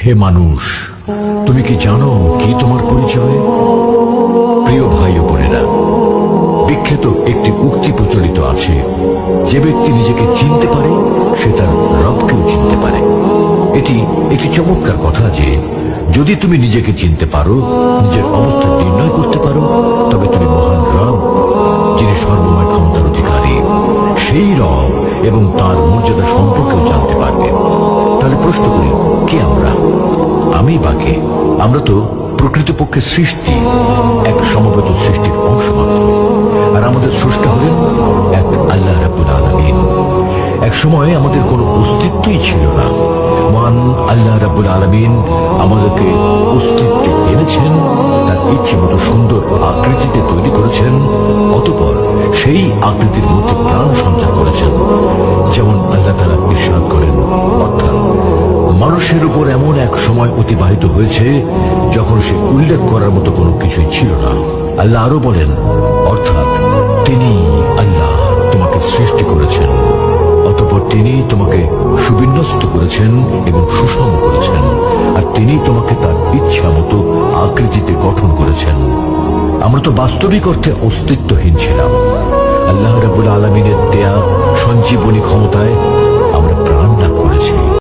হে মানুষ, তুমি কি জানো কি তোমার পরিচয়? প্রিয় ভাই ও বোনেরা, বিখ্যাত একটি উক্তি প্রচলিত আছে, যে ব্যক্তি নিজেকে চিনতে পারে সে তার রবকেও চিনতে পারে। এটি একটি চমৎকার কথা যে যদি তুমি নিজেকে চিনতে পারো, নিজের অবস্থা নির্ণয় করতে পারো, তবে তুমি মহান রব, যিনি সর্বময় ক্ষমতার অধিকারী, সেই রব এবং তার মর্যাদা সম্পর্কেও জানতে পারবে। তাহলে প্রশ্ন করি, কে আমরা? আমি বা কে? আমরা তো প্রকৃতপক্ষে সৃষ্টি, এক সমবেত সৃষ্টির অংশ মাত্র। আর আমাদের স্রষ্টা হলেন এক আল্লাহ রাব্বুল আলামিন। এক সময় আমাদের কোনো অস্তিত্বই ছিল না। মহান আল্লাহ রাব্বুল আলামিন আমাদেরকে অস্তিত্বে এনেছেন, তার ইচ্ছে মতো সুন্দর আকৃতিতে তৈরি করেছেন, অতঃপর সেই আকৃতির মধ্যে প্রাণ সঞ্চার করেছেন। যেমন আল্লাহ তাআলা ইরশাদ করেন, অর্থাৎ মানুষের উপর এমন এক সময় অতিবাহিত হয়েছে যখন সে উল্লেখ করার মতো কোনো কিছুই ছিল না। আল্লাহ আরো বলেন, অর্থাৎ তিনি আল্লাহ তোমাকে সৃষ্টি করেছেন, অতঃপর তিনি তোমাকে সুবিন্যস্ত করেছেন এবং সুষম করেছেন, আর তিনি তোমাকে তার ইচ্ছা মতো আকৃতিতে গঠন করেছেন। আমরা তো বাস্তবিক অর্থে অস্তিত্বহীন ছিলাম। আল্লাহ রাব্বুল আলামিনের দেয়া সঞ্জীবনী ক্ষমতায়